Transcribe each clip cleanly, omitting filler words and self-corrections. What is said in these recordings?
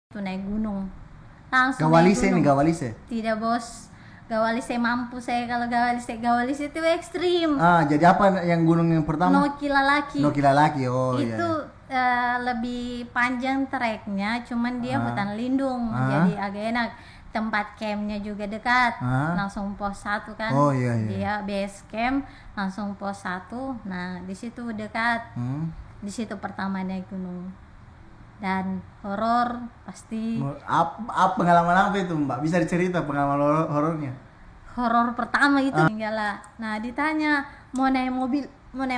Tuh naik gunung langsung Gawalise nih, Gawalise. Tidak bos, Gawalise mampu saya kalau Gawalise itu ekstrim. Jadi apa yang gunung yang pertama? Nokilalaki. Oh itu iya. Lebih panjang treknya, cuman dia hutan lindung, jadi agak enak. Tempat campnya juga dekat, langsung pos 1 kan. Oh iya. Dia base camp langsung pos 1. Nah di situ dekat. Di situ pertama naik gunung. Dan horor pasti. Apa pengalaman apa itu Mbak? Bisa dicerita pengalaman horornya? Horor pertama itu enggak. Nah ditanya mau naik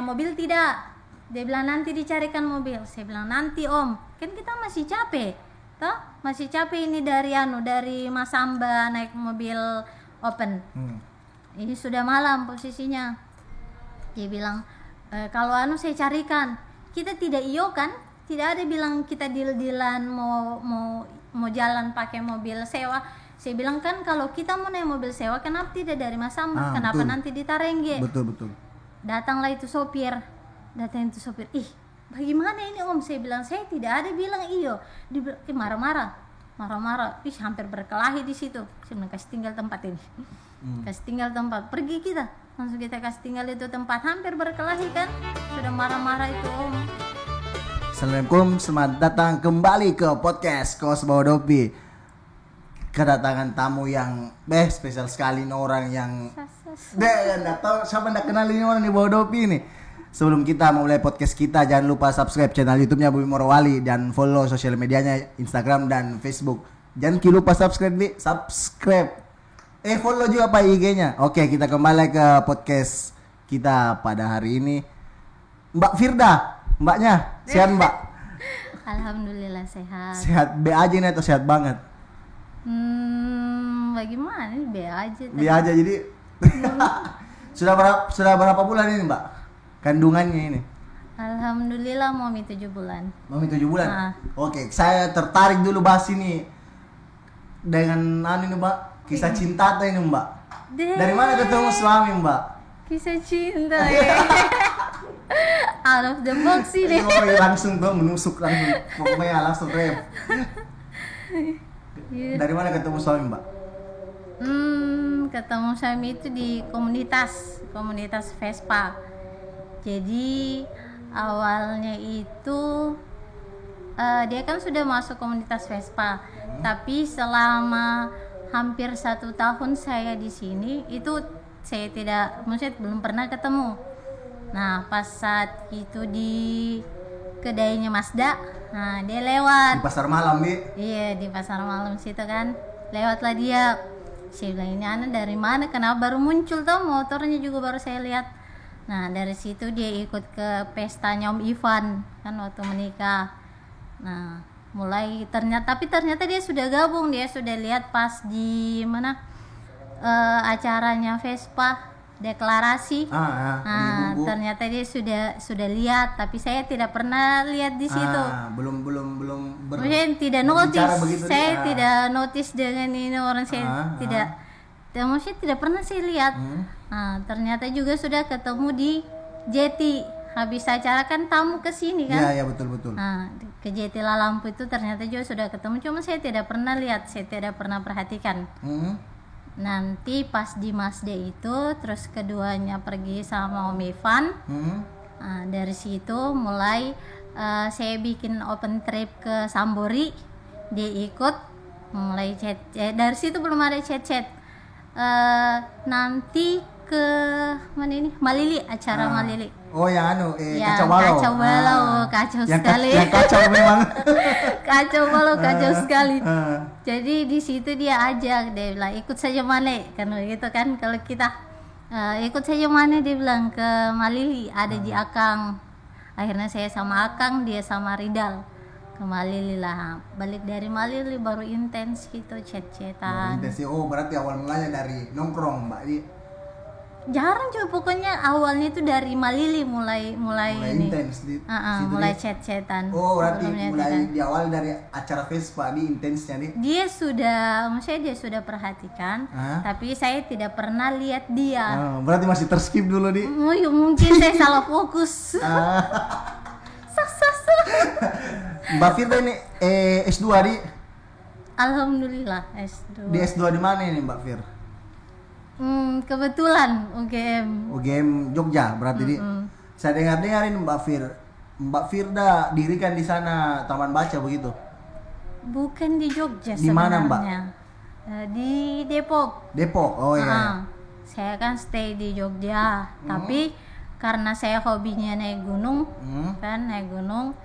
mobil tidak? Dia bilang nanti dicarikan mobil. Saya bilang nanti om, kan kita masih capek, toh masih capek ini dari Masamba naik mobil open. Ini sudah malam posisinya. Dia bilang kalau saya carikan. Kita tidak kan? Tidak ada bilang kita deal-dealan mau jalan pakai mobil sewa. Saya bilang kan kalau kita mau naik mobil sewa kenapa tidak dari Masamba? Kenapa betul. nanti di Tarengge? Betul. Datang itu sopir. Ih, bagaimana ini om? Saya bilang saya tidak ada bilang iyo. Dia marah-marah. Ih, hampir berkelahi di situ. Saya bilang kasih tinggal tempat ini. Kasih tinggal tempat. Pergi kita. Langsung kita kasih tinggal itu tempat. Hampir berkelahi kan? Sudah marah-marah itu om. Assalamualaikum, selamat datang kembali ke podcast Kos Bawa Dopi. Kedatangan tamu yang spesial sekali nih, orang yang enggak tahu siapa enggak kenal ini orang di Bawa Dopi ini. Sebelum kita mulai podcast kita, jangan lupa subscribe channel YouTube-nya Bumi Morowali dan follow sosial medianya Instagram dan Facebook. Jangan lupa subscribe. Follow juga Pak IG-nya. Oke, kita kembali ke podcast kita pada hari ini. Mbak Firda, mbaknya sehat Mbak? Alhamdulillah sehat. Sehat B aja nih atau sehat banget? Bagaimana nih B aja. B aja jadi. sudah berapa bulan ini Mbak kandungannya ini? Alhamdulillah mau 7 bulan. Mau 7 bulan? Oke, saya tertarik dulu bahas ini dengan ini Mbak, kisah cinta ini Mbak. Dari mana ketemu suami Mbak? Kisah cinta ya. Out of the box ini. Langsung tuh menusuk pokoknya langsung rem. Dari mana ketemu suami Mbak? Ketemu suami itu di komunitas Vespa. Jadi awalnya itu dia kan sudah masuk komunitas Vespa, tapi selama hampir 1 tahun saya di sini itu saya belum pernah ketemu. Nah pas saat itu di kedainya Mazda, nah dia lewat di pasar malam Iya di pasar malam situ kan, lewatlah dia. Saya bilang ini anak dari mana, kenapa baru muncul tuh motornya juga baru saya lihat. Nah dari situ dia ikut ke pestanya Om Ivan kan waktu menikah. Nah mulai ternyata dia sudah gabung, dia sudah lihat pas di mana acaranya Vespa deklarasi. Ternyata dia sudah lihat, tapi saya tidak pernah lihat di situ. Belum Mungkin tidak notice. Saya tidak notice dengan ini orang, saya maksudnya tidak pernah saya lihat. Ternyata juga sudah ketemu di Jeti. Habis acara kan tamu ke sini kan? Iya betul. Ke Jeti Lalampu itu ternyata juga sudah ketemu, cuma saya tidak pernah lihat, saya tidak pernah perhatikan. Nanti pas di Mazda itu terus keduanya pergi sama Om Ivan. Dari situ mulai saya bikin open trip ke Sambori, dia ikut, mulai chat. Dari situ belum ada chat. Nanti ke mana ini? Malili, acara Malili. Oh yang kacau balau, kacau sekali. Yang kacau memang. kacau sekali. Jadi di situ dia ajak, dia bilang ikut saja Male, kan begitu kan kalau kita ikut saja mana, dia bilang ke Malili ada di Akang. Akhirnya saya sama Akang, dia sama Ridal ke Malili lah. Balik dari Malili baru intens gitu chat-chatan. Berarti awal mulanya dari nongkrong Mbak. Jarang juga, pokoknya awalnya itu dari Malili mulai ini. Intens mulai chat-chatan. Berarti mulai di awal dari acara Vespa di intensnya nih. Dia sudah perhatikan, tapi saya tidak pernah lihat dia. Berarti masih terskip dulu mungkin saya salah fokus. Mbak Firda ini S2 Alhamdulillah S2. Di S2 di mana ini Mbak Fir? Kebetulan UGM Jogja berarti saya dengar ini Mbak Firda dirikan di sana taman baca begitu? Bukan di Jogja di mana Mbak? Di Depok. Oh iya. Saya kan stay di Jogja, tapi karena saya hobinya naik gunung, naik gunung,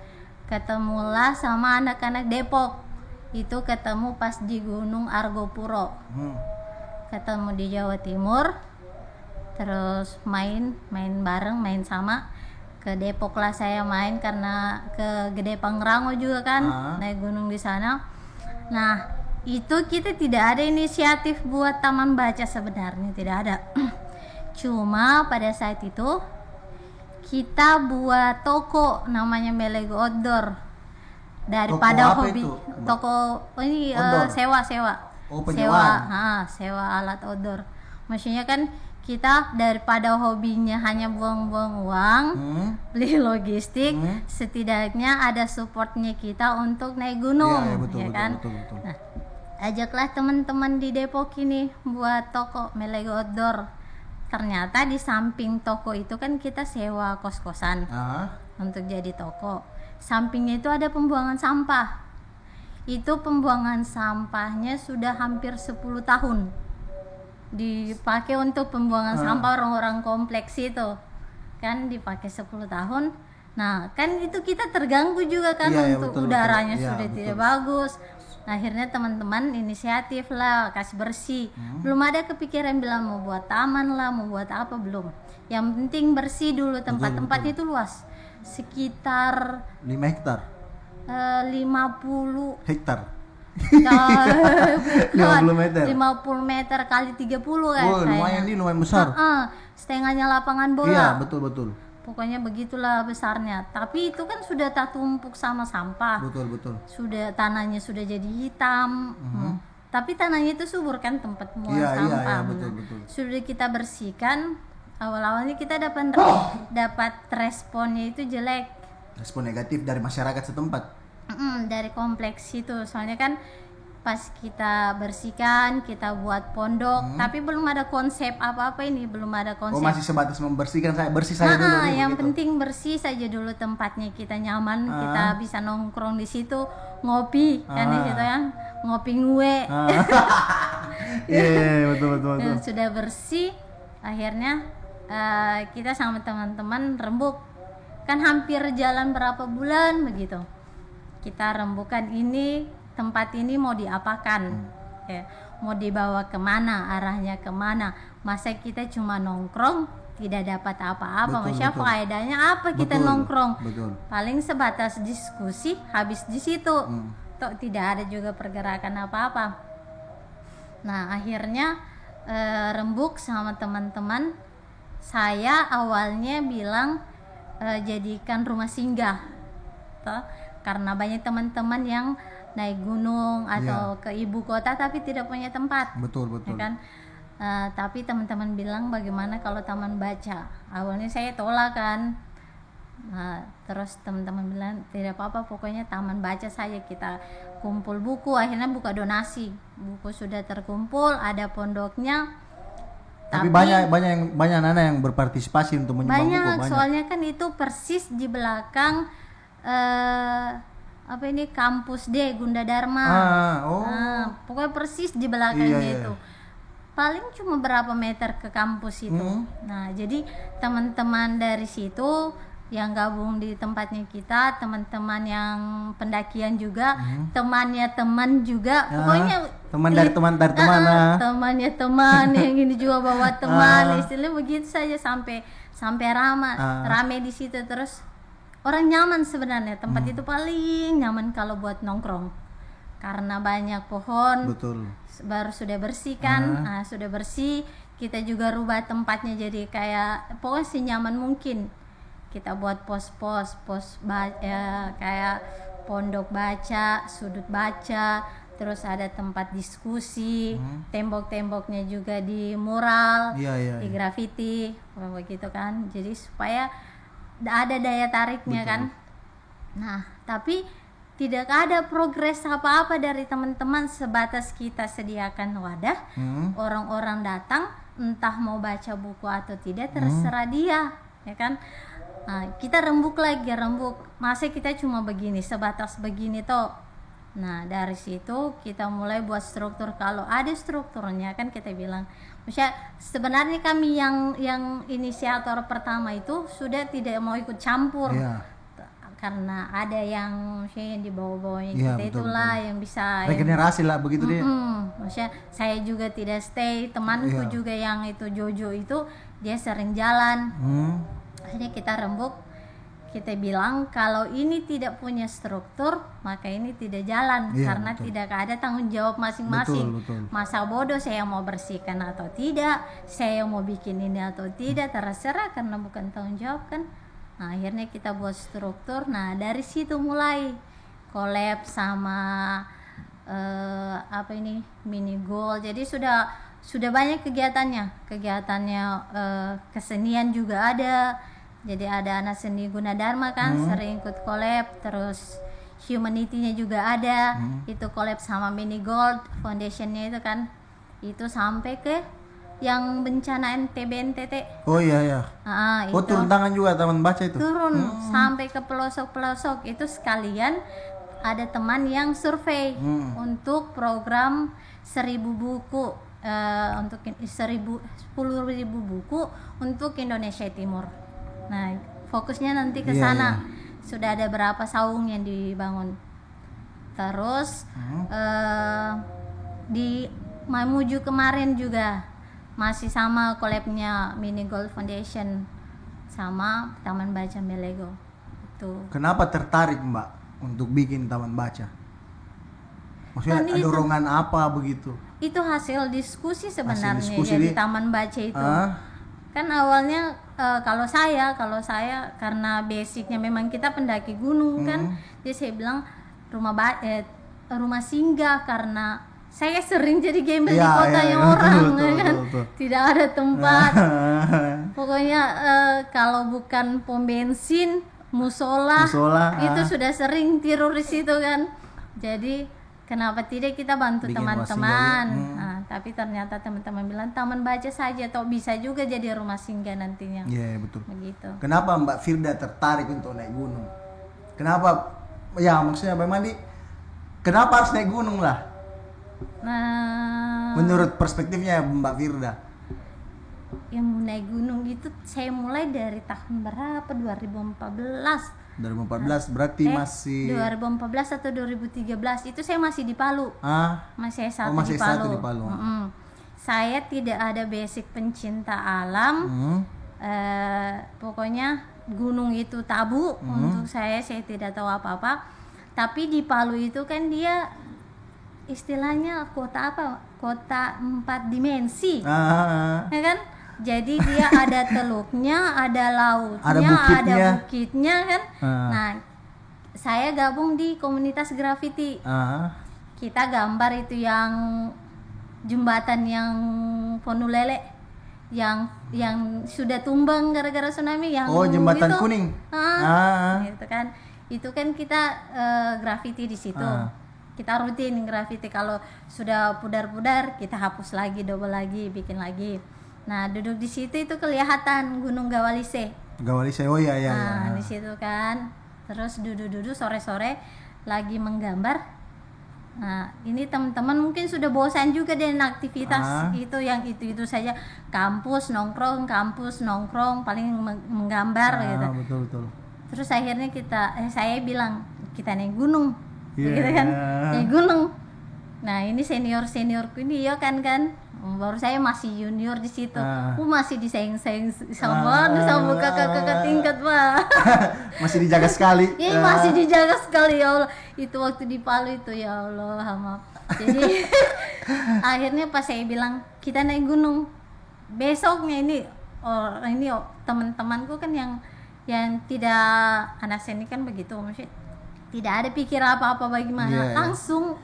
ketemulah sama anak-anak Depok. Itu ketemu pas di Gunung Argopuro. Ketemu di Jawa Timur, terus main bareng, main sama. Ke Depok lah saya main karena ke Gede Pangrango juga kan, naik gunung di sana. Nah, itu kita tidak ada inisiatif buat taman baca sebenarnya, tidak ada. Cuma pada saat itu kita buat toko namanya Melego Outdoor. Daripada hobi toko ini sewa. Sewa alat outdoor. Maksudnya kan kita daripada hobinya hanya buang-buang uang, beli logistik, setidaknya ada supportnya kita untuk naik gunung, betul. Nah, ajaklah teman-teman di Depok ini buat toko Melego Outdoor. Ternyata di samping toko itu kan kita sewa kos-kosan untuk jadi toko. Sampingnya itu ada pembuangan sampah. Itu pembuangan sampahnya sudah hampir 10 tahun dipakai untuk pembuangan sampah orang-orang kompleks itu kan, dipakai 10 tahun. Nah kan itu kita terganggu juga kan, untuk udaranya sudah tidak bagus. Akhirnya teman-teman inisiatif lah kasih bersih. Belum ada kepikiran bilang mau buat taman lah, mau buat apa, belum. Yang penting bersih dulu. Tempat-tempatnya itu luas, sekitar 5 hektar 50 hektar 50 meter 50 meter kali 30 kan. Lumayan besar. Setengahnya lapangan bola. Iya, betul. Pokoknya begitulah besarnya. Tapi itu kan sudah tak tumpuk sama sampah. Betul. Sudah tanahnya sudah jadi hitam. Tapi tanahnya itu subur kan, tempat buang sampah. Betul. Sudah kita bersihkan. Awal-awalnya kita dapat responnya itu jelek. Respon negatif dari masyarakat setempat. Dari kompleks itu. Soalnya kan pas kita bersihkan, kita buat pondok, tapi belum ada konsep apa-apa ini, belum ada konsep. Masih sebatas membersihkan, bersih saja dulu. Yang penting bersih saja dulu tempatnya, kita nyaman, kita bisa nongkrong di situ, ngopi kan di situ ya, ngopi ngue. Betul. Sudah bersih, akhirnya kita sama teman-teman rembuk. Kan hampir jalan berapa bulan begitu. Kita rembukan ini, tempat ini mau diapakan, mau dibawa kemana, arahnya kemana. Masa kita cuma nongkrong tidak dapat apa-apa, maksudnya faedahnya apa kita nongkrong. Paling sebatas diskusi, habis di situ. Tidak ada juga pergerakan apa-apa. Nah akhirnya rembuk sama teman-teman. Saya awalnya bilang jadikan rumah singgah, karena banyak teman-teman yang naik gunung atau ke ibu kota tapi tidak punya tempat. Betul. Ya kan? Tapi teman-teman bilang bagaimana kalau taman baca. Awalnya saya tolak kan. Terus teman-teman bilang tidak apa-apa, pokoknya taman baca saja, kita kumpul buku. Akhirnya buka donasi, buku sudah terkumpul, ada pondoknya. Tapi banyak anak-anak yang berpartisipasi untuk menyumbang buku. Banyak. Soalnya kan itu persis di belakang kampus D Gunda Dharma. Pokoknya persis di belakangnya itu. Paling cuma berapa meter ke kampus itu. Nah, jadi teman-teman dari situ yang gabung di tempatnya kita, teman-teman yang pendakian juga, temannya teman juga, pokoknya teman dari teman temannya teman yang ini juga bawa teman, istilahnya begitu saja sampai rame di situ. Terus orang nyaman sebenarnya, tempat itu paling nyaman kalau buat nongkrong karena banyak pohon. Betul. Baru sudah bersih kan, sudah bersih, kita juga rubah tempatnya jadi kayak pokoknya senyaman mungkin. Kita buat pos kayak pondok baca, sudut baca, terus ada tempat diskusi, tembok-temboknya juga di mural, di grafiti, begitu kan. Jadi supaya ada daya tariknya. Betul. Kan. Nah, tapi tidak ada progres apa-apa dari teman-teman, sebatas kita sediakan wadah, orang-orang datang, entah mau baca buku atau tidak terserah dia, ya kan. Nah, kita rembuk, masa kita cuma begini, sebatas begini toh. Nah, dari situ kita mulai buat struktur. Kalau ada strukturnya kan kita bilang, maksudnya sebenarnya kami yang inisiator pertama itu sudah tidak mau ikut campur. Karena ada yang di bawah-bawahnya kita, itulah yang bisa regenerasi lah begitu dia. Maksudnya saya juga tidak stay, temanku juga yang itu Jojo itu dia sering jalan. Akhirnya kita rembuk, kita bilang kalau ini tidak punya struktur maka ini tidak jalan, karena tidak ada tanggung jawab masing-masing. Masa bodoh saya mau bersihkan atau tidak, saya mau bikin ini atau tidak, terserah, karena bukan tanggung jawab kan. Nah, akhirnya kita buat struktur. Nah, dari situ mulai collab sama mini goal. Jadi sudah banyak kegiatannya kesenian juga ada. Jadi ada anak seni Gunadarma kan sering ikut collab, terus humanity-nya juga ada. Itu collab sama Mini Gold Foundation-nya itu kan. Itu sampai ke yang bencana NTT. Oh iya. Turun tangan juga taman baca itu. Turun sampai ke pelosok-pelosok itu, sekalian ada teman yang survei untuk program 1.000 buku, untuk 10.000 buku untuk Indonesia Timur. Nah, fokusnya nanti ke sana. Sudah ada berapa saung yang dibangun. Terus di Mamuju kemarin juga masih sama collabnya Mini Gold Foundation sama Taman Baca Melego itu. Kenapa tertarik Mbak untuk bikin taman baca? Maksudnya ada dorongan apa begitu? Itu hasil diskusi sebenarnya. Jadi taman baca itu kan awalnya kalau saya karena basicnya memang kita pendaki gunung kan, jadi saya bilang rumah singgah, karena saya sering jadi gembel di kotanya orang, betul. Tidak ada tempat. Pokoknya kalau bukan pom bensin, musola itu sudah sering tidur di situ kan. Jadi kenapa tidak kita bantu teman-teman? Nah, tapi ternyata teman-teman bilang taman baca saja, atau bisa juga jadi rumah singgah nantinya. Iya, betul. Begitu. Kenapa Mbak Firda tertarik untuk naik gunung? Kenapa? Ya maksudnya Mbak Mandi, kenapa harus naik gunung lah? Nah, menurut perspektifnya Mbak Firda, yang mau naik gunung itu saya mulai dari tahun berapa? 2014 berarti masih 2014 atau 2013 itu saya masih di Palu. Masih S1 di Palu. Saya tidak ada basic pencinta alam. Pokoknya gunung itu tabu untuk saya tidak tahu apa-apa. Tapi di Palu itu kan dia istilahnya kota 4 dimensi, ya kan? Jadi dia ada teluknya, ada lautnya, ada bukitnya kan. Nah, saya gabung di komunitas graffiti. Kita gambar itu yang jembatan yang Ponulele yang sudah tumbang gara-gara tsunami, yang jembatan itu, kuning. Gitu kan. Itu kan kita graffiti di situ. Kita rutin graffiti, kalau sudah pudar-pudar kita hapus lagi, double lagi, bikin lagi. Nah, duduk di situ itu kelihatan Gunung Gawalise. Oh iya. Nah, di situ kan. Terus duduk-duduk sore-sore lagi menggambar. Nah, ini teman-teman mungkin sudah bosan juga dengan aktivitas itu yang itu saja, kampus nongkrong, paling menggambar gitu. Betul. Terus akhirnya saya bilang kita naik gunung. Gitu kan, naik gunung. Nah, ini seniorku ini ya kan baru saya masih junior di situ. Masih disayang-sayang sama kakak-kakak tingkat, Pak. Masih dijaga sekali. Iya, masih dijaga sekali, ya Allah. Itu waktu di Palu itu, ya Allah, maaf. Jadi akhirnya pas saya bilang kita naik gunung, besoknya ini teman-temanku kan yang tidak anak seni kan begitu, maksudnya tidak ada pikir apa-apa bagaimana, langsung.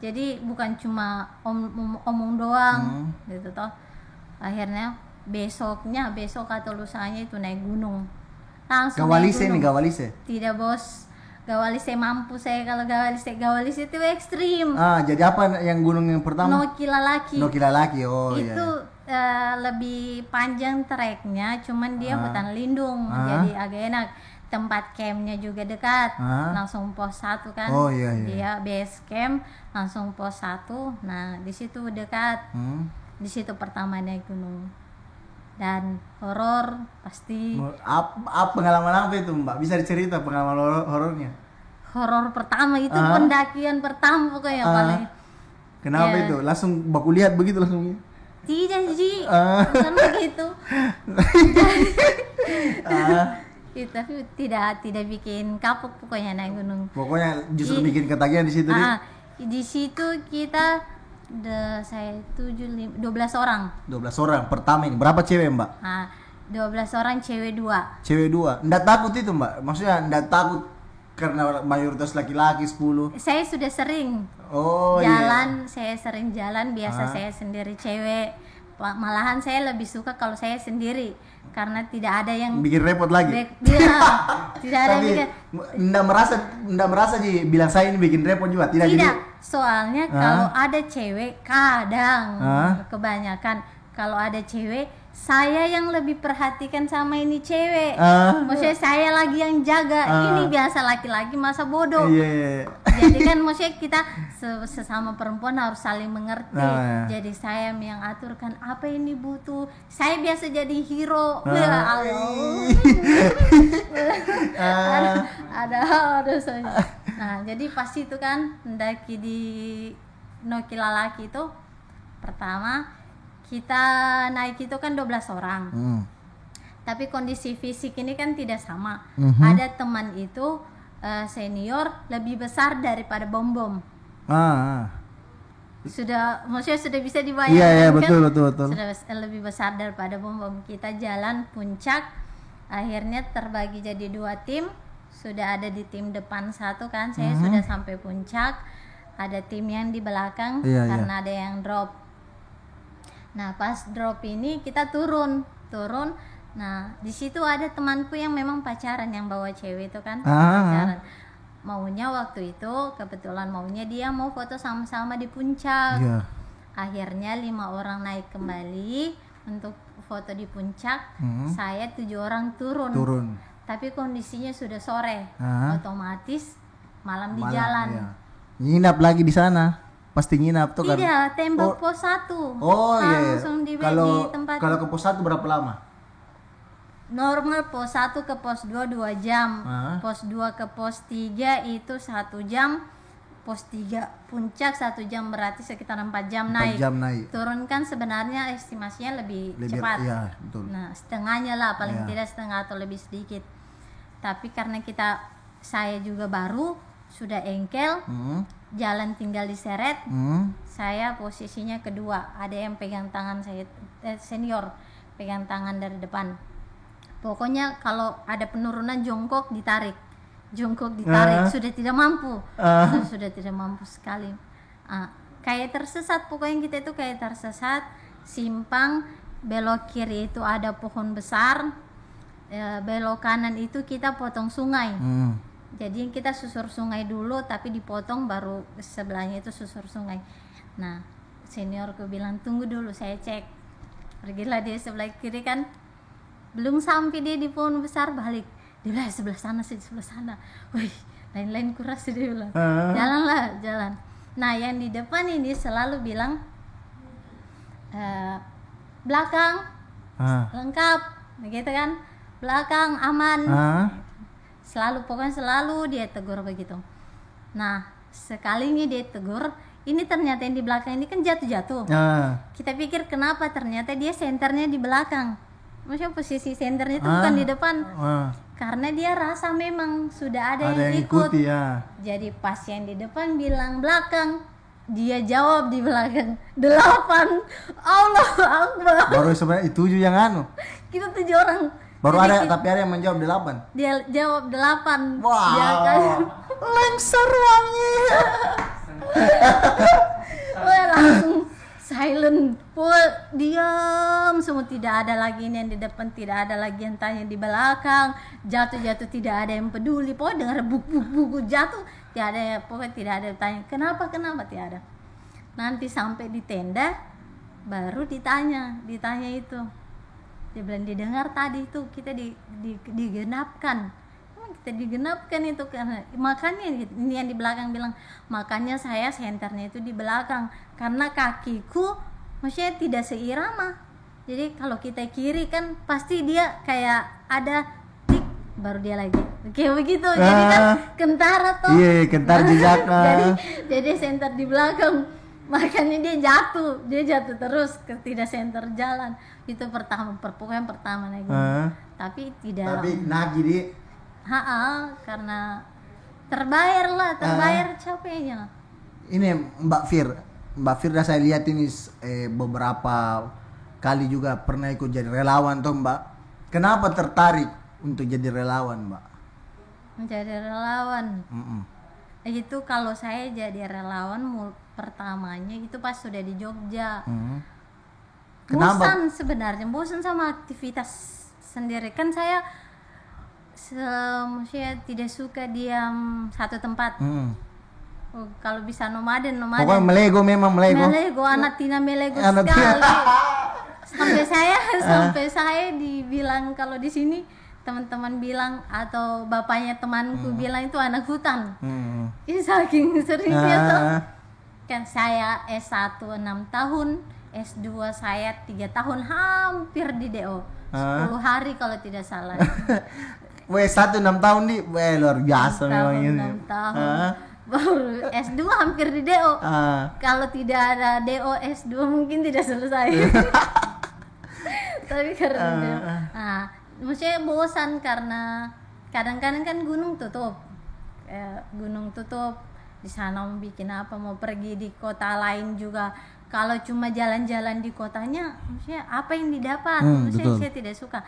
Jadi bukan cuma omong doang gitu toh. Akhirnya besok atau lusanya itu naik gunung. Langsung Gawalise. Tidak, Bos. Gawalis saya mampu saya kalau Gawalis itu ekstrim. Jadi apa yang gunung yang pertama? Nokilalaki. Nokilalaki, oh itu iya. Lebih panjang treknya, cuman dia hutan lindung, jadi agak enak. Tempat campnya juga dekat, langsung pos 1 kan. Oh iya. Dia base camp langsung pos 1. Nah di situ dekat. Di situ pertama naik gunung. Dan horor pasti. Apa pengalaman apa itu Mbak? Bisa dicerita pengalaman horornya? Horor pertama itu pendakian pertama pokoknya paling. Kenapa itu? Langsung baku lihat begitu langsung? Tidak Ji, bukan begitu. Tapi tidak bikin kapok pokoknya naik gunung. Pokoknya justru bikin ketagihan di situ. Di situ kita saya 12 orang. 12 orang pertama ini. Berapa cewek Mbak? 12 orang, cewek 2. Cewek 2. Nggak takut itu Mbak? Maksudnya nggak takut karena mayoritas laki-laki 10? Saya sudah sering jalan. Saya sering jalan. Biasa saya sendiri cewek. Malahan saya lebih suka kalau saya sendiri karena tidak ada yang bikin repot lagi. Tidak ada yang bikin. Nggak merasa Ji bilang saya ini bikin repot juga. Tidak. Soalnya kalau ada cewek kadang kebanyakan kalau ada cewek saya yang lebih perhatikan sama ini cewek. Maksudnya saya lagi yang jaga. Ini biasa laki-laki masa bodoh. Jadi kan maksudnya kita sesama perempuan harus saling mengerti. Jadi saya yang aturkan apa ini butuh. Saya biasa jadi hero. Ada saya. Nah, jadi pas itu kan mendaki di Nokilalaki itu pertama kita naik itu kan 12 orang. Tapi kondisi fisik ini kan tidak sama. Ada teman itu senior lebih besar daripada bom-bom. Maksudnya sudah bisa dibayangkan. Iya, betul. Sudah lebih besar daripada bom-bom. Kita jalan puncak, akhirnya terbagi jadi 2 tim. Sudah ada di tim depan 1 kan. Saya sudah sampai puncak. Ada tim yang di belakang karena ada yang drop. Nah pas drop ini kita turun. Nah di situ ada temanku yang memang pacaran, yang bawa cewek itu kan pacaran. Maunya waktu itu kebetulan dia mau foto sama-sama di puncak. Akhirnya 5 orang naik kembali untuk foto di puncak. Saya 7 orang turun. Tapi kondisinya sudah sore, otomatis malam di jalan. Nginap lagi di sana. Pasti nginap tuh kan? Tidak, tembak pos 1. Langsung di tempat. Kalau ke pos 1 berapa lama? Normal pos 1 ke pos 2 2 jam. Pos 2 ke pos 3 itu 1 jam. Pos 3 puncak 1 jam, berarti sekitar 4 jam naik. Turun kan sebenarnya estimasinya lebih cepat. Iya, betul. Nah, setengahnya lah, paling tidak setengah atau lebih sedikit. Tapi karena saya juga baru, sudah engkel. Jalan tinggal diseret. Saya posisinya kedua, ada yang pegang tangan saya, senior pegang tangan dari depan. Pokoknya kalau ada penurunan jongkok ditarik, sudah tidak mampu. Sudah tidak mampu sekali. Kayak tersesat, pokoknya kita itu kayak tersesat. Simpang belok kiri itu ada pohon besar, belok kanan itu kita potong sungai. Jadi kita susur sungai dulu, tapi dipotong baru sebelahnya itu susur sungai. Nah, seniorku bilang tunggu dulu, saya cek. Pergilah dia sebelah kiri kan, belum sampai dia di pohon besar balik. Dia bilang sebelah sana. Wih, lain-lain kuras dia bilang. Jalan. Nah, yang di depan ini selalu bilang belakang lengkap, begitu kan? Belakang aman. Pokoknya selalu dia tegur begitu. Nah sekalinya dia tegur, ini ternyata yang di belakang ini kan jatuh. Kita pikir kenapa, ternyata dia senternya di belakang. Maksudnya posisi senternya itu bukan di depan. Karena dia rasa memang sudah ada yang ikut. Jadi pas yang di depan bilang belakang, dia jawab di belakang 8. Allah Akbar. Baru sebenarnya 7 yang kita 7 orang. Baru ada, tapi ada yang menjawab 8. Dia jawab 8. Wow. Dia kan lengser wangi. langsung silent, diam semua tidak ada lagi ini yang di depan, tidak ada lagi yang tanya di belakang, jatuh tidak ada yang peduli, pokoknya dengar buk jatuh tidak ada, pokoknya tidak ada yang tanya kenapa tidak ada. Nanti sampai di tenda baru ditanya itu, dia bilang didengar tadi itu kita digenapkan. Kita digenapkan itu karena makanya ini yang di belakang bilang makanya saya senternya itu di belakang karena kakiku maksudnya tidak seirama. Jadi kalau kita kiri kan pasti dia kayak ada tik baru dia lagi kayak begitu. Jadi kan kentara tuh. Iya, kentar jejak. jadi senter di belakang. Makanya dia jatuh terus tidak senter jalan. Itu pokoknya pertama lagi. Tapi tidak. Tapi nagih di karena terbayar capeknya. Ini Mbak Firda saya lihat ini beberapa kali juga pernah ikut jadi relawan tuh Mbak. Kenapa tertarik untuk jadi relawan Mbak? Menjadi relawan. Itu kalau saya jadi relawan pertamanya itu pas sudah di Jogja. Kenapa? Bosan sama aktivitas sendiri kan saya. Maksudnya tidak suka diam satu tempat. Kalau bisa nomaden. Pokoknya melego anak tina melego sekali. Sampai saya dibilang kalau di sini teman-teman bilang atau bapaknya temanku bilang itu anak hutan. Ini saking seringnya tuh. Kan saya S1 6 tahun, S2 saya 3 tahun hampir di DO. 10 hari kalau tidak salah. S1 6 tahun nih, luar biasa memang ini. 6 tahun. Baru S2 hampir di DO. Kalau tidak ada DO S2 mungkin tidak selesai. Tapi karena maksudnya bosan karena kadang-kadang kan gunung tutup. Di sana mau bikin apa, mau pergi di kota lain juga. Kalau cuma jalan-jalan di kotanya, maksudnya apa yang didapat? Maksudnya saya tidak suka.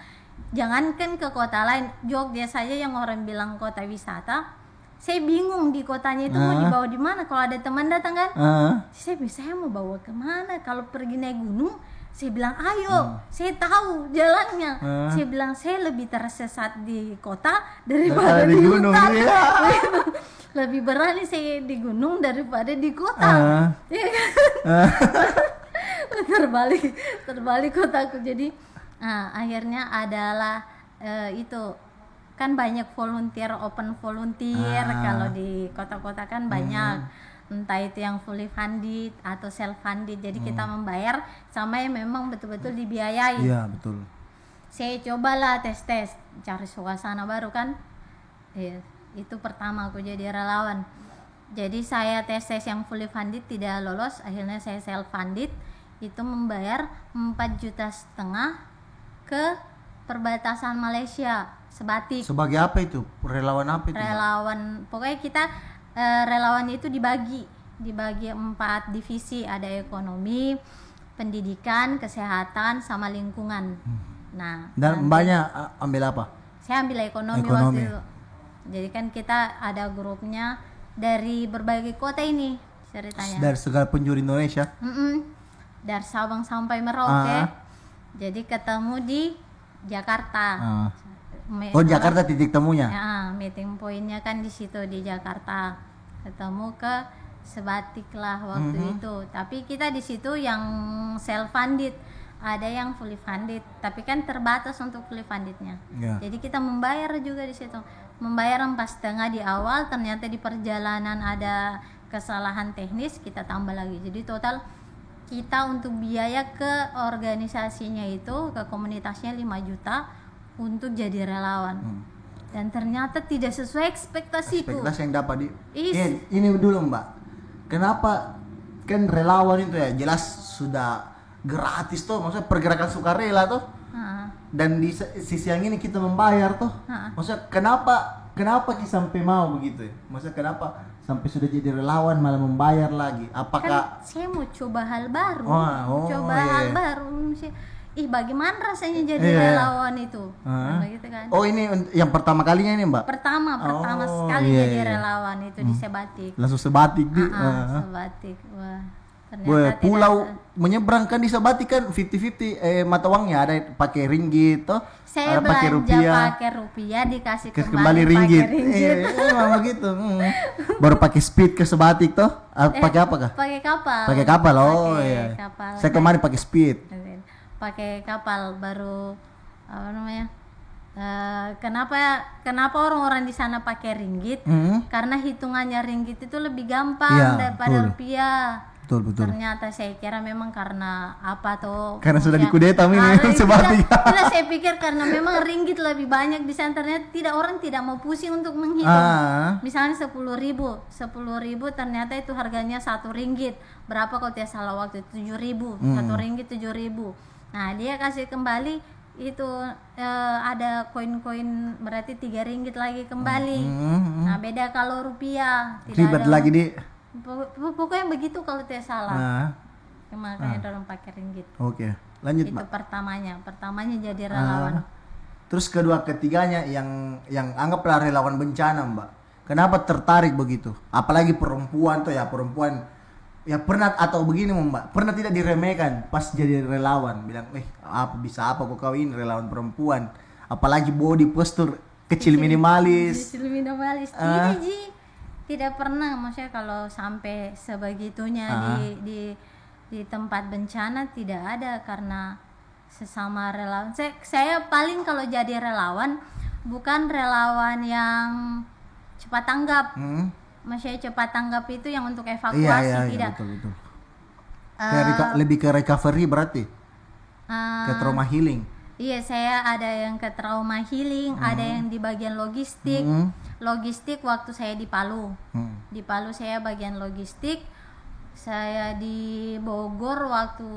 Jangankan ke kota lain, Jogja saja yang orang bilang kota wisata, saya bingung di kotanya itu mau dibawa di mana. Kalau ada teman datang kan, saya mau bawa kemana? Kalau pergi naik gunung, saya bilang ayo, saya tahu jalannya. Saya bilang saya lebih tersesat di kota daripada di gunung. Lebih berani saya di gunung daripada di kota. Terbalik kotaku. Jadi akhirnya adalah itu kan banyak open volunteer. Kalau di kota-kota kan banyak, entah itu yang fully funded atau self funded. Jadi kita membayar sama yang memang betul-betul dibiayai. Iya betul. Saya cobalah tes cari suasana baru kan. Itu pertama aku jadi relawan. Jadi saya tes yang fully funded tidak lolos, akhirnya saya self funded. Itu membayar 4,5 juta ke perbatasan Malaysia, Sebatik. Sebagai apa itu? Relawan apa itu? Relawan, pokoknya kita relawan itu dibagi 4 divisi, ada ekonomi, pendidikan, kesehatan, sama lingkungan. Nah, dan banyak ambil apa? Saya ambil ekonomi. Waktu itu. Jadi kan kita ada grupnya dari berbagai kota ini ceritanya. Dari segala penjuru Indonesia. Dari Sabang sampai Merauke. Jadi ketemu di Jakarta. Jakarta titik temunya. Meeting pointnya kan di situ di Jakarta. Ketemu ke Sebatik lah waktu itu. Tapi kita di situ yang self funded, ada yang fully funded. Tapi kan terbatas untuk fully fundednya. Jadi kita membayar juga di situ. Membayar 4,5 di awal, ternyata di perjalanan ada kesalahan teknis, kita tambah lagi. Jadi total kita untuk biaya ke organisasinya itu, ke komunitasnya 5 juta untuk jadi relawan. Dan ternyata tidak sesuai ekspektasiku. Ekspektasi yang dapat ini dulu Mbak. Kenapa kan relawan itu ya jelas sudah gratis tuh, maksudnya pergerakan sukarela tuh. Dan di sisi yang ini kita membayar tuh. Maksudnya kenapa kita sampai mau begitu ya? Maksudnya kenapa sampai sudah jadi relawan malah membayar lagi? Apakah kan saya mau coba hal baru. Hal baru. Bagaimana rasanya jadi relawan itu? Gitu kan. Ini yang pertama kalinya ini Mbak? Pertama sekali jadi relawan itu di Sebatik. Langsung Sebatik Sebatik. Wah. Ternyata menyeberang kan di Sabati kan 50-50 mata uangnya ada pakai ringgit toh. Saya ada pakai pakai rupiah dikasih kembali pakai ringgit. ringgit. Memang begitu. Baru pakai speed ke Sebatik toh. Pakai apa kah? Pakai kapal. Pakai kapal. Oh Pakai iya. kapal. Saya kemarin pakai speed. Pakai kapal baru apa namanya? Kenapa orang-orang di sana pakai ringgit? Karena hitungannya ringgit itu lebih gampang Iya, daripada betul. rupiah. Betul. Ternyata saya kira memang karena apa tuh? Karena sudah maksudnya- dikudeta ini Sebatik. Tidak, saya pikir karena memang ringgit lebih banyak di sana. Ternyata orang tidak mau pusing untuk menghitung. Misalnya 10.000 ternyata itu harganya 1 ringgit. Berapa kalau tidak salah waktu itu 7.000, 1 ringgit 7.000. Nah dia kasih kembali itu ada koin-koin berarti 3 ringgit lagi kembali. Nah beda kalau rupiah Ribet lagi di. Pokoknya begitu kalau tidak salah. Makanya dorong pakai ringgit. Oke. Lanjut, Itu Mbak. pertamanya jadi relawan. Terus kedua ketiganya yang anggaplah relawan bencana, Mbak. Kenapa tertarik begitu? Apalagi perempuan tuh ya, perempuan ya pernah atau begini Mbak, pernah tidak diremehkan pas jadi relawan, bilang, apa kau ini relawan perempuan, apalagi body postur kecil minimalis. Kecil minimalis. Tidak Ji, tidak pernah. Maksudnya kalau sampai sebegitunya di tempat bencana tidak ada, karena sesama relawan. Saya paling kalau jadi relawan bukan relawan yang cepat tanggap. Maksudnya cepat tanggap itu yang untuk evakuasi, tidak. Betul. Lebih ke recovery berarti. Ke trauma healing. Iya, saya ada yang ke trauma healing, ada yang di bagian logistik. Logistik waktu saya di Palu. Di Palu saya bagian logistik. Saya di Bogor waktu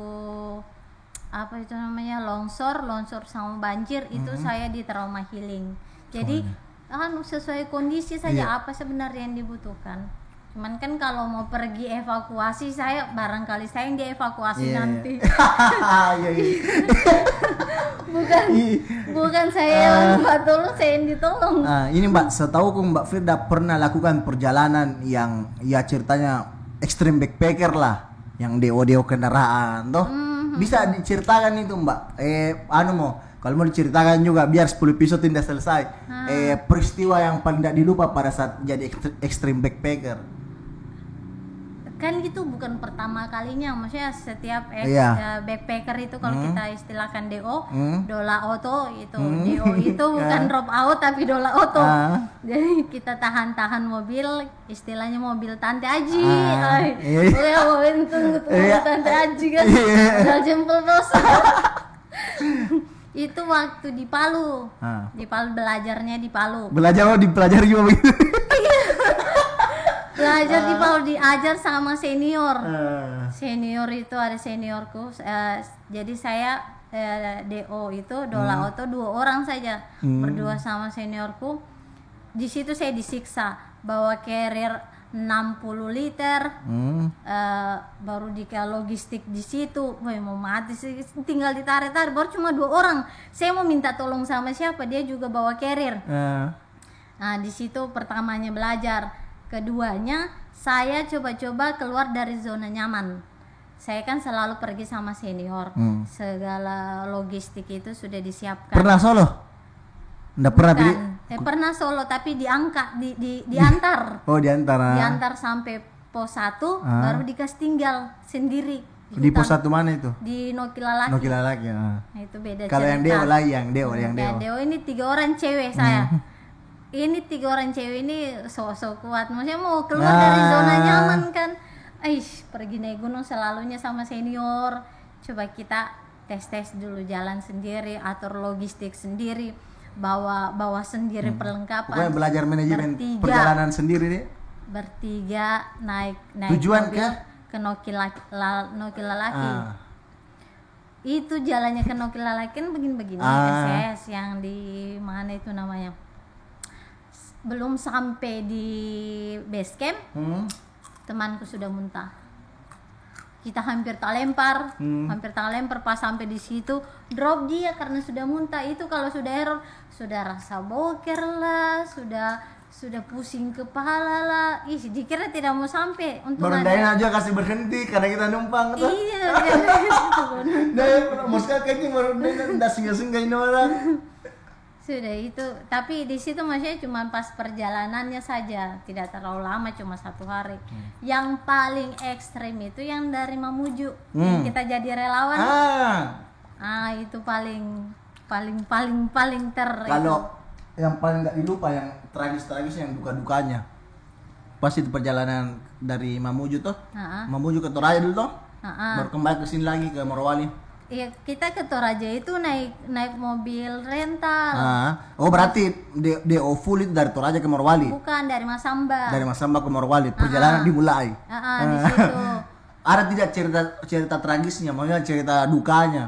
apa itu namanya longsor sama banjir, itu saya di trauma healing. Jadi sesuai kondisi saja apa sebenarnya yang dibutuhkan. Cuman kan kalau mau pergi evakuasi, barangkali saya yang dievakuasi nanti. bukan saya yang tolong, saya yang ditolong. Ini Mbak, setahuku Mbak Firda pernah lakukan perjalanan yang ya ceritanya extreme backpacker lah, yang DO kendaraan toh. Bisa diceritakan itu Mbak? Kalau mau diceritakan juga biar 10 episode tidak selesai. Peristiwa yang paling tidak dilupa pada saat jadi extreme backpacker. Kan itu bukan pertama kalinya, maksudnya setiap backpacker itu kalau kita istilahkan DO, dola auto itu. DO itu bukan drop out tapi dola auto. Jadi kita tahan mobil, istilahnya mobil Tante Aji. Mobil Tante Aji kan. Udah jempol bos. Itu waktu di Palu. Di Palu belajarnya di Palu. Dipelajari juga begitu. Belajar di Palu, diajar sama senior. Senior itu ada seniorku. Jadi saya DO itu dola auto 2 orang saja. Berdua sama seniorku. Di situ saya disiksa, bawa carrier 60 liter. Baru di logistik di situ. Wah, mau mati sih, tinggal ditarik baru cuma 2 orang. Saya mau minta tolong sama siapa, dia juga bawa carrier. Nah, di situ pertamanya belajar. Keduanya, saya coba-coba keluar dari zona nyaman. Saya kan selalu pergi sama senior. Segala logistik itu sudah disiapkan. Pernah solo? Nggak pernah pilih? Pernah solo tapi diantar. Diantar. Diantar sampai pos 1, baru dikasih tinggal sendiri. Di pos 1 mana itu? Di Nokilalaki. Nokilalaki. Nah, itu beda. Kalau yang DO lagi, yang DO. DO ini 3 orang cewek saya. Ini 3 orang cewek ini sok-sok kuat. Maksudnya mau keluar dari zona nyaman kan. Pergi naik gunung selalunya sama senior. Coba kita tes dulu, jalan sendiri, atur logistik sendiri, bawa sendiri perlengkapan. Pokoknya belajar manajemen perjalanan sendiri nih. Bertiga naik tujuan mobil ke Nokilalaki. Itu jalannya ke Nokilalaki kan begini-begini. SS yang di mana itu namanya. Belum sampai di base camp, temanku sudah muntah. Kita hampir tak lempar, pas sampai di situ drop dia karena sudah muntah. Itu kalau sudah error, sudah rasa boker lah, sudah sudah pusing kepala lah. Ih, dikira tidak mau sampai. Untuk Berendahin aja kasih berhenti karena kita numpang tuh. Iya. Nah, maksudnya kayaknya berendahin udah singgah-singgah ini orang. Sudah itu, tapi di situ maksudnya cuma pas perjalanannya saja, tidak terlalu lama, cuma 1 hari. Yang paling ekstrim itu yang dari Mamuju, yang kita jadi relawan. Itu paling Kalau yang paling nggak dilupa, yang tragis yang duka-dukanya, pas itu perjalanan dari Mamuju tuh, Mamuju ke Toraja dulu tuh, baru kembali ke sini lagi ke Morowali. Iya, kita ke Toraja itu naik mobil rental. Oh, berarti DO full itu dari Toraja ke Morowali? Bukan, dari Masamba. Dari Masamba ke Morowali, perjalanan dimulai. Di situ. Ada tidak cerita tragisnya, maksudnya cerita dukanya?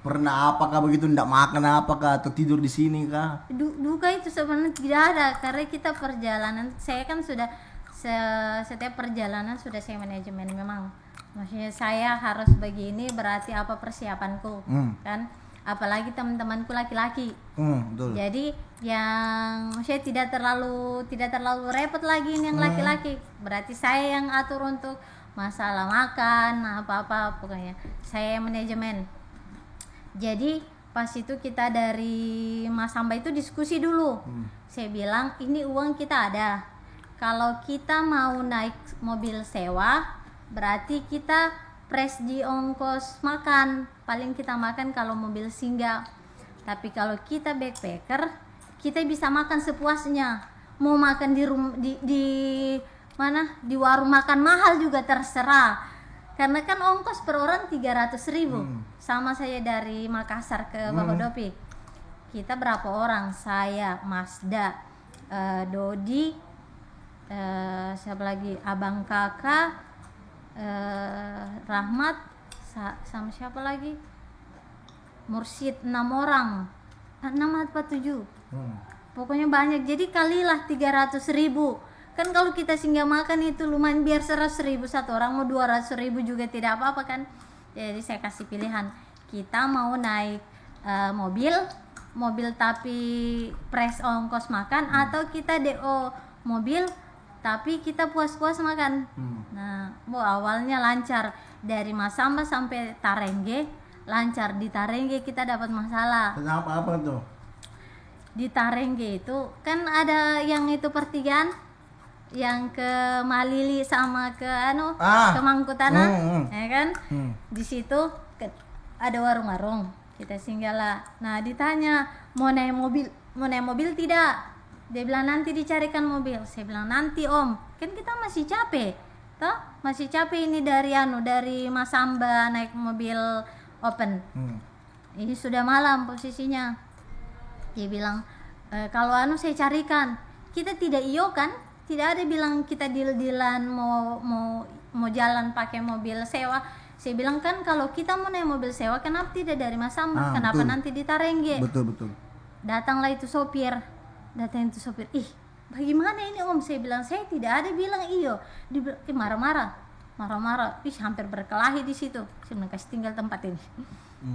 Pernah apakah begitu, tidak makan apakah, atau tidur di sini kah? Duka itu sebenarnya tidak ada, karena kita perjalanan, saya kan sudah setiap perjalanan sudah saya manajemen memang. Maksudnya saya harus begini, berarti apa persiapanku, kan? Apalagi teman-temanku laki-laki. Betul. Jadi yang saya tidak terlalu repot lagi ini yang laki-laki. Berarti saya yang atur untuk masalah makan, apa-apa pokoknya. Saya yang manajemen. Jadi pas itu kita dari Mas Samba itu diskusi dulu. Saya bilang ini uang kita ada. Kalau kita mau naik mobil sewa, berarti kita press di ongkos makan, paling kita makan kalau mobil singgah. Tapi kalau kita backpacker, kita bisa makan sepuasnya. Mau makan di mana, di warung makan mahal juga terserah, karena kan ongkos per orang 300.000. Sama saya dari Makassar ke Bahodopi, kita berapa orang, saya, Masda, Dodi, siapa lagi, abang kakak, Rahmat, sama siapa lagi, Mursid, 6 orang, 6 atau 7, pokoknya banyak. Jadi kalilah 300.000. Kan kalau kita singgah makan itu lumayan, biar 100.000 satu orang, mau 200.000 juga tidak apa-apa kan. Jadi saya kasih pilihan, kita mau naik mobil tapi press ongkos makan, atau kita DO mobil tapi kita puas-puas makan. Nah, awalnya lancar dari Masamba sampai Tarengge, lancar. Di Tarengge kita dapat masalah. Kenapa, apa tuh? Di Tarengge itu kan ada yang itu pertigaan, yang ke Malili sama ke ke Mangkutana, ya kan? Di situ ada warung-warung, kita singgah lah. Nah, ditanya mau naik mobil tidak? Dia bilang nanti dicarikan mobil. Saya bilang nanti om, kan kita masih capek, toh masih capek ini dari Masamba naik mobil open. Ini sudah malam posisinya. Dia bilang kalau saya carikan. Kita tidak kan, tidak ada bilang kita deal-dealan mau jalan pakai mobil sewa. Saya bilang kan kalau kita mau naik mobil sewa, kenapa tidak dari Masamba? Kenapa betul. Nanti di Tarengge? Betul. Datang itu sopir. Ih, bagaimana ini om? Saya bilang saya tidak ada bilang iyo. Dia bilang marah-marah. Ih, hampir berkelahi di situ. Saya bilang kasih tinggal tempat ini.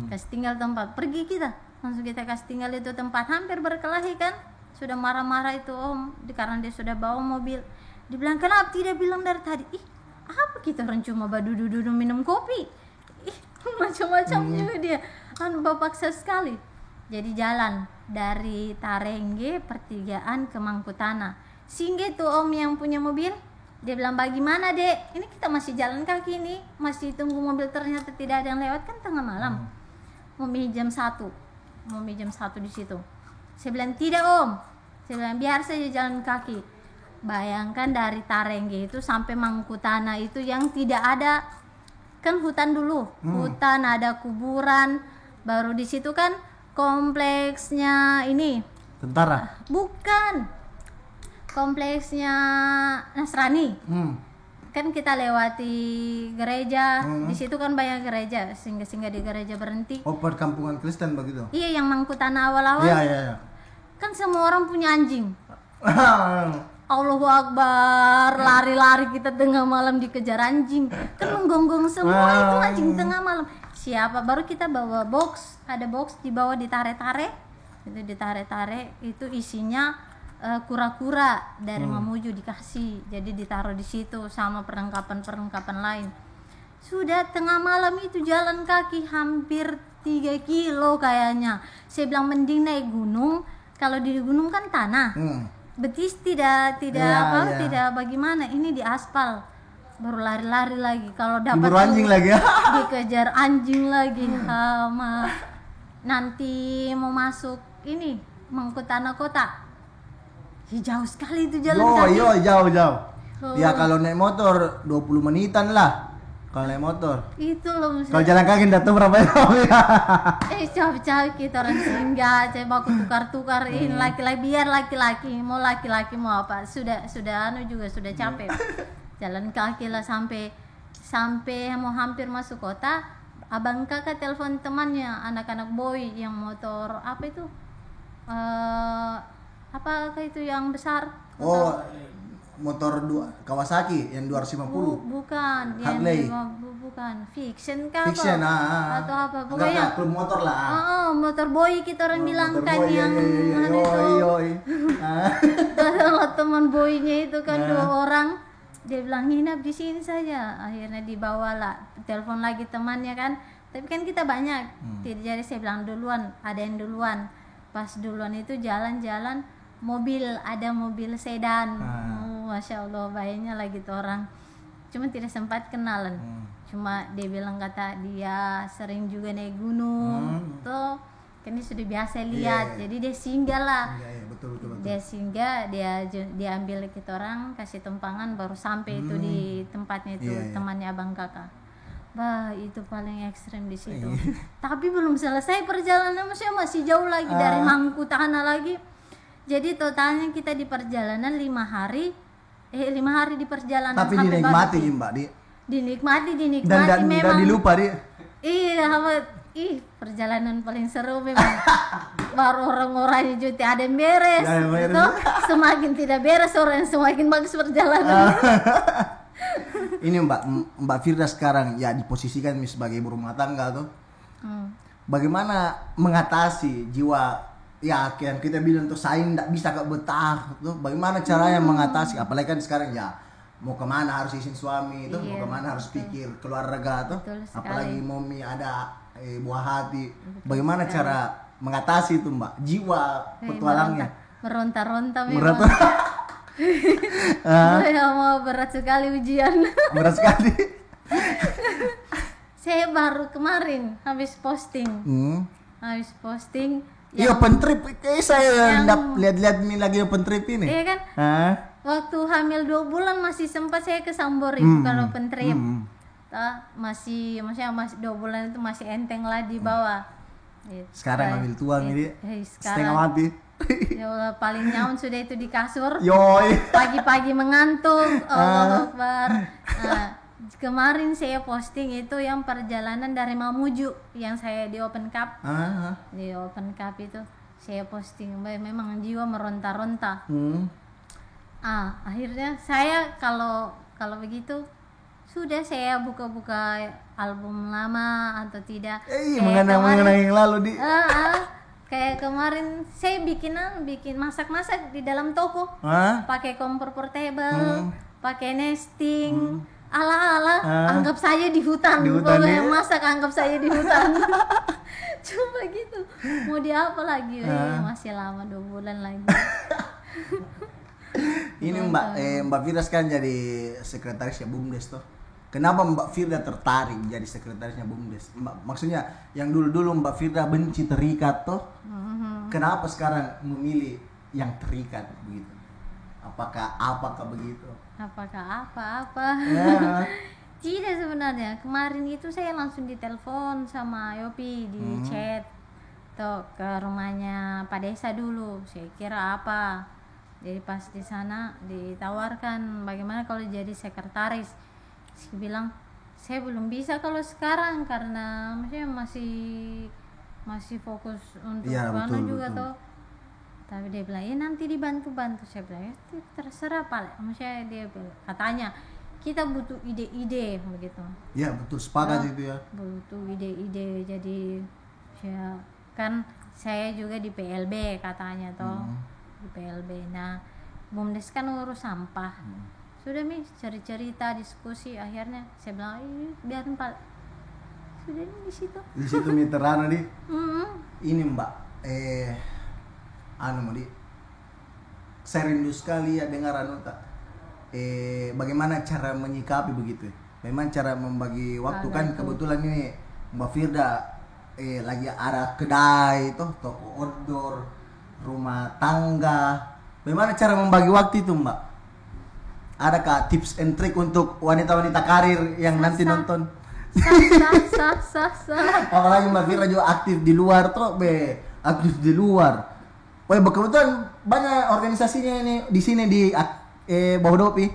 Kasih tinggal tempat. Pergi kita. Langsung kita kasih tinggal itu tempat. Hampir berkelahi kan? Sudah marah-marah itu om, karena dia sudah bawa mobil. Dibilang kenapa tidak bilang dari tadi? Ih, apa kita orang cuma duduk minum kopi? Ih, macam-macam juga dia. Bapaksa sekali. Jadi jalan dari Tarengge pertigaan ke Mangkutana. Singgah tuh om yang punya mobil, dia bilang bagaimana dek? Ini kita masih jalan kaki nih, masih tunggu mobil, ternyata tidak ada yang lewat, kan tengah malam. Mau jam 1 di situ. Saya bilang tidak om, saya bilang biar saja jalan kaki. Bayangkan dari Tarengge itu sampai Mangkutana itu yang tidak ada, kan hutan dulu, hutan, ada kuburan, baru di situ kan kompleksnya ini tentara, bukan, kompleksnya Nasrani. Kan kita lewati gereja, di situ kan banyak gereja, singgah di gereja berhenti. Oh, perkampungan Kristen begitu? Iya, yang Mangkutana awal-awal. Iya. Kan semua orang punya anjing. Allahu Akbar, lari-lari kita tengah malam dikejar anjing. Kan menggonggong semua itu anjing tengah malam. Siapa? Baru kita bawa box, ada box dibawa ditare-tare. Itu ditare-tare, itu isinya kura-kura dari Mamuju dikasih, jadi ditaruh di situ sama perlengkapan lain. Sudah tengah malam itu jalan kaki hampir 3 kilo kayaknya. Saya bilang mending naik gunung, kalau di gunung kan tanah, betis tidak tidak bagaimana, ini di aspal. Baru lari-lari lagi, kalau dapat diburu anjing lagi ya. dikejar anjing lagi sama nanti mau masuk ini Mangku Tanah Kota. Jauh sekali itu jalan kaki. Jauh. Ya kalau naik motor 20 menitan lah. Kalau naik motor. Itu loh. Kalau jalan kaki datang berapa jam ya? Capek kita orang singgah, saya baku tukar-tukar ini laki-laki, biar laki-laki mau apa. Sudah juga sudah capek. Jalan kaki lah sampai mau hampir masuk kota. Abang kakak telepon temannya, anak-anak boy yang motor apa itu? Apa itu yang besar? Motor Kawasaki yang 250. Bukan, Harley. Bukan. Fiction kah? Fiction atau apa? Pokoknya klub motor lah. Motor boy kita orang bilang kan boy, yang Kalau teman boynya itu kan 2 orang, dia bilang nginap di sini saja. Akhirnya dibawalah, telepon lagi temannya kan. Tapi kan kita banyak. Jadi saya bilang duluan, ada yang duluan. Pas duluan itu jalan-jalan ada mobil sedan. Masya Allah, bayinya lagi tuh orang. Cuma tidak sempat kenalan. Cuma dia bilang kata dia sering juga naik gunung. Tuh kan dia sudah biasa lihat. Jadi dia singgah lah. Betul. Dia singgah, dia ambil kita orang, kasih tumpangan, baru sampai itu di tempatnya itu temannya abang kakak. Itu paling ekstrem di situ. Tapi belum selesai perjalanan, masih jauh lagi dari Mangku Tanah lagi. Jadi totalnya kita di perjalanan 5 hari di perjalanan. Tapi dinikmati Mbak dinikmati dan memang. Dan dilupa Perjalanan paling seru memang. Baru orang-orangnya juga ada yang beres. Semakin tidak beres orang, semakin bagus perjalanan. Ini Mbak Firda sekarang ya diposisikan sebagai ibu rumah tangga tuh. Bagaimana mengatasi jiwa ya yang kita bilang tuh saing tidak bisa betah tuh, bagaimana caranya mengatasi, apalagi kan sekarang ya mau kemana harus izin suami tuh, mau kemana harus pikir keluarga tuh, apalagi momi ada buah hati. Bagaimana cara mengatasi itu Mbak, jiwa petualangnya? Meronta-ronta memang. Mau berat sekali ujian. Berat sekali. Saya baru kemarin habis posting. Iya, open trip. Kayak saya lihat-lihat ini lagi open trip ini. Iya kan? Waktu hamil 2 bulan masih sempat saya ke Sambori bukan open trip. Masih 2 bulan itu masih enteng lah di bawah. Sekarang ambil tuang ini. Setengah mati. Ya Allah, paling nyaun sudah itu di kasur. Yoi. Pagi-pagi mengantuk. Allahu Akbar. Kemarin saya posting itu yang perjalanan dari Mamuju yang saya di Open Cup. Di Open Cup itu saya posting, memang jiwa meronta-ronta. Akhirnya saya kalau begitu sudah saya buka-buka album lama atau tidak. Mengenang yang lalu di. Kayak kemarin saya bikin masak-masak di dalam toko. Pakai kompor portable, pakai nesting. Ala-ala, anggap saya di hutan. Pokoknya masak anggap saya di hutan. Cuma gitu. Mau di apa lagi? Masih lama 2 bulan lagi. Ini Mbak Firda kan jadi sekretarisnya BUMDes tuh. Kenapa Mbak Firda tertarik jadi sekretarisnya BUMDes? Maksudnya yang dulu Mbak Firda benci terikat tuh. Kenapa sekarang memilih yang terikat begitu? Apakah begitu? Apakah apa-apa? Tidak sebenarnya. Kemarin itu saya langsung ditelepon sama Yopi di chat. Tuh ke rumahnya Pak Desa dulu. Saya kira apa? Jadi pas di sana ditawarkan bagaimana kalau jadi sekretaris. Saya bilang saya belum bisa kalau sekarang karena masih fokus untuk mana juga tuh. Tapi dia bilang nanti dibantu-bantu. Saya bilang terserah Pak. Maksudnya dia katanya kita butuh ide-ide begitu. Ya betul, sepakat itu ya. Butuh ide-ide. Jadi ya kan saya juga di PLB katanya toh. di PLB. Nah BUMDes kan urus sampah. Sudah Mi cerita diskusi, akhirnya saya bilang biarin Pak, sudah ini di situ miterana di ini Mbak saya rindu sekali ya dengar bagaimana cara menyikapi begitu, memang cara membagi waktu kan itu. Kebetulan ini Mbak Firda lagi ada kedai toko outdoor, rumah tangga, bagaimana cara membagi waktu itu Mbak? Adakah tips and trick untuk wanita-wanita karir yang nanti nonton? Apalagi Mbak Firda juga aktif di luar aktif di luar. Wah, kebetulan banyak organisasinya ini di sini di Bahodopi.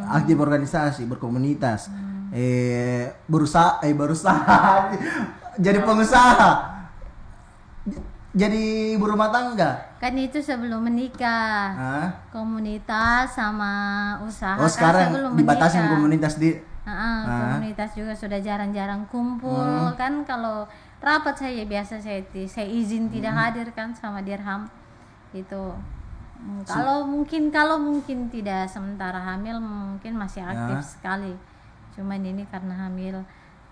Aktif organisasi, berkomunitas. Berusaha jadi pengusaha. Jadi ibu rumah tangga. Kan itu sebelum menikah. Komunitas sama usaha. Oh, sekarang sebelum dibatasin menikah. Komunitas di komunitas juga sudah jarang-jarang kumpul. Kan kalau rapat saya biasa saya izin tidak hadir kan sama Dirham itu. Kalau mungkin tidak sementara hamil mungkin masih aktif sekali. Cuman ini karena hamil.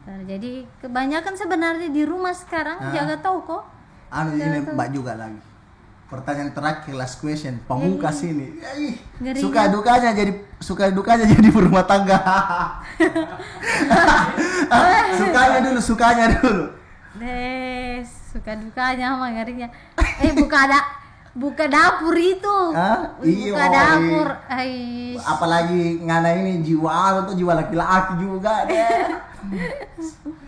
Jadi kebanyakan sebenarnya di rumah sekarang jaga toko. Ini Mbak juga lagi. Pertanyaan terakhir, last question, pamungkas ini. Suka dukanya jadi berumah tangga. Sukanya dulu. Suka dukanya sama ngerinya. Buka dapur itu. Buka dapur. Apalagi ngana ini jiwa laki-laki juga deh.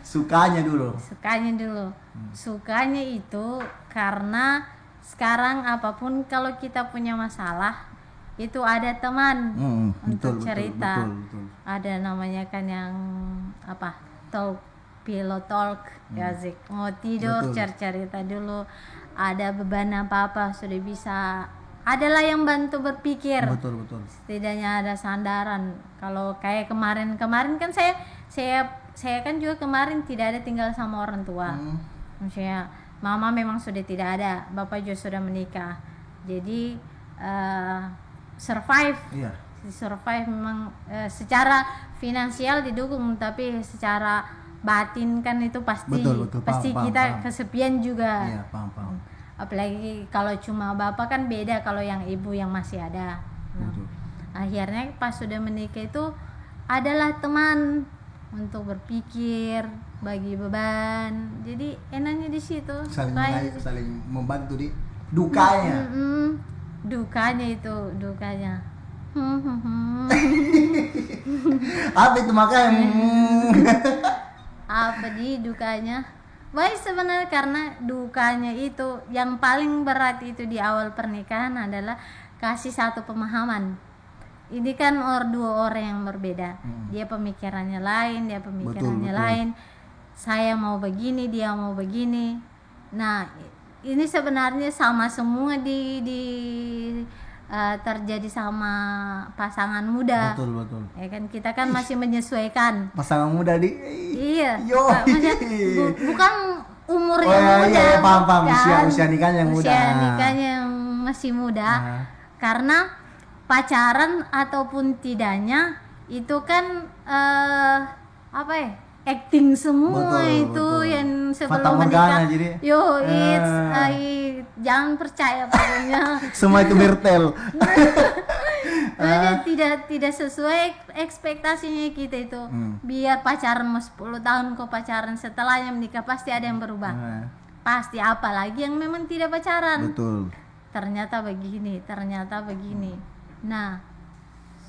Sukanya dulu. Sukanya itu karena sekarang apapun kalau kita punya masalah itu ada teman untuk cerita. Betul. Ada namanya kan yang pillow talk, Yazik. Mau tidur cerita dulu. Ada beban apa sudah bisa. Adalah yang bantu berpikir. Betul. Setidaknya ada sandaran. Kalau kayak kemarin kan saya kan juga kemarin tidak ada tinggal sama orang tua. Maksudnya mama memang sudah tidak ada, bapak juga sudah menikah. Jadi survive memang secara finansial didukung, tapi secara batin kan itu pasti kita kesepian juga. Iya, paham. Apalagi kalau cuma bapak kan beda kalau yang ibu yang masih ada. Akhirnya pas sudah menikah itu adalah teman untuk berpikir, bagi beban. Jadi enaknya di situ. Saling membantu di dukanya. Dukanya. Apa itu makanya? Apa di dukanya? Baik sebenarnya karena dukanya itu yang paling berat itu di awal pernikahan adalah kasih satu pemahaman. Ini kan dua orang yang berbeda. Dia pemikirannya lain, betul. Lain. Saya mau begini, dia mau begini. Nah, ini sebenarnya sama semua terjadi sama pasangan muda. Betul. Ya kan kita kan masih menyesuaikan. Pasangan muda Iya. Bukan umur yang muda. Iya, paham. Usia nikahnya yang muda. Usia nikahnya yang masih muda. Karena pacaran ataupun tidaknya itu kan acting semua. Betul. Yang sebelum menikah. Jangan percaya pokoknya. Semua itu bertel. Tidak sesuai ekspektasinya kita itu. Biar pacaran mau 10 tahun kok pacaran, setelahnya menikah pasti ada yang berubah. Pasti, apalagi yang memang tidak pacaran. Betul. Ternyata begini. Nah,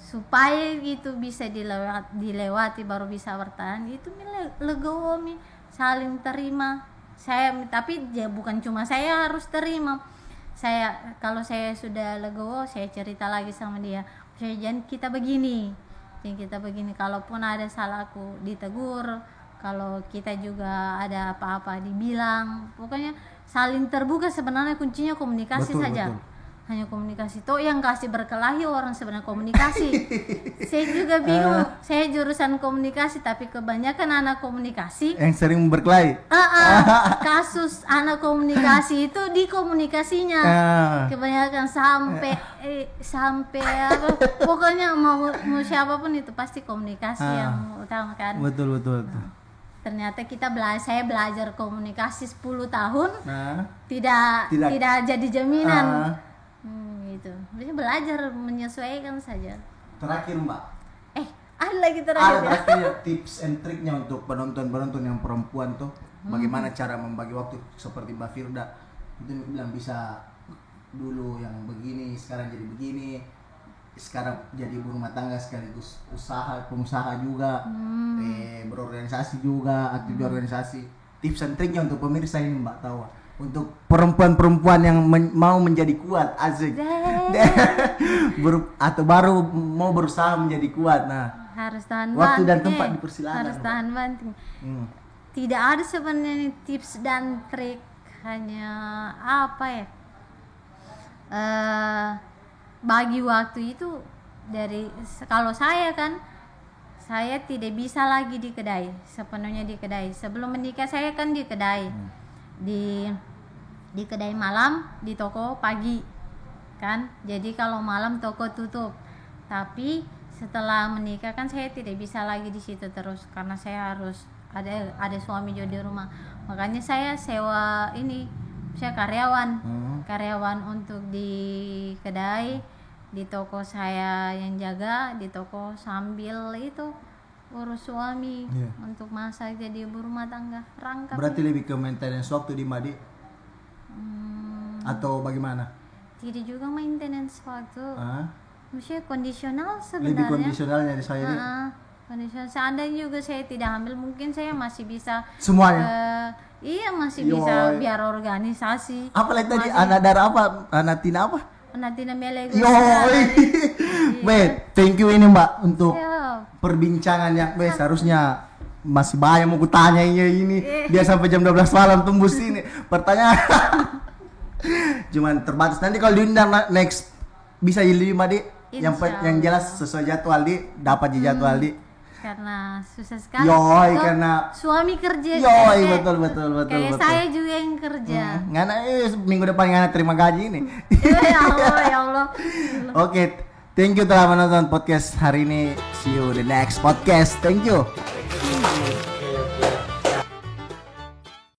supaya itu bisa dilewati baru bisa bertahan, itu legowo saling terima. Tapi bukan cuma saya harus terima. Kalau saya sudah legowo, saya cerita lagi sama dia. Jangan kita begini. Kalaupun ada salahku ditegur. Kalau kita juga ada apa-apa dibilang. Pokoknya saling terbuka, sebenarnya kuncinya komunikasi saja. hanya komunikasi. Toh yang kasih berkelahi orang sebenarnya komunikasi. Saya juga bingung. Saya jurusan komunikasi tapi kebanyakan anak komunikasi yang sering berkelahi. Kasus anak komunikasi itu di komunikasinya. Kebanyakan sampai apa? Pokoknya mau siapapun itu pasti komunikasi yang utama kan. Betul. Ternyata saya belajar komunikasi 10 tahun. Tidak jadi jaminan. Gitu. Jadi belajar menyesuaikan saja. Terakhir Mbak. Ada lagi terakhir. Ada tips and triknya untuk penonton yang perempuan tuh. Bagaimana cara membagi waktu seperti Mbak Firda. Itu bilang bisa dulu yang begini, sekarang jadi begini. Sekarang jadi ibu rumah tangga sekaligus pengusaha juga. Berorganisasi juga, aktif di organisasi. Tips and triknya untuk pemirsa ini Mbak tahu. Untuk perempuan-perempuan yang mau menjadi kuat, asik. Atau baru mau berusaha menjadi kuat. Nah, harus tahan waktu dan tempat dipersilakan. Harus tahan banting. Tidak ada sebenarnya tips dan trik, hanya apa ya? Bagi waktu itu kalau saya tidak bisa lagi di kedai, sepenuhnya di kedai. Sebelum menikah saya kan di kedai. Di kedai malam, di toko pagi kan. Jadi kalau malam toko tutup. Tapi setelah menikah kan saya tidak bisa lagi di situ terus karena saya harus ada suami juga di rumah. Makanya saya sewa saya karyawan untuk di kedai, di toko saya yang jaga, di toko sambil itu urus suami untuk masak jadi ibu rumah tangga rangkap. Berarti lebih ke maintenance waktu di Madi atau bagaimana? Tidak juga maintenance waktu. Maksudnya kondisional sebenarnya. Lebih kondisionalnya di saya ini. Kondisional. Seandainya juga saya tidak ambil, mungkin saya masih bisa semuanya. Masih bisa biar organisasi. Apalagi tadi Anatina apa? Anatina Melego. Thank you ini Mbak untuk perbincangan yang seharusnya masih banyak mau kutanya ini. Dia sampai jam 12 malam tembus ini pertanyaan. Cuman terbatas. Nanti kalau diundang next bisa jadi Madi. Yang jelas sesuai jadwal dapat jadwal karena susah sekali. Karena suami kerja. Betul. Kayak saya juga yang kerja. Ngana minggu depan ngana terima gaji ini. Ya Allah. Oke, thank you telah menonton podcast hari ini. See you the next podcast. Thank you.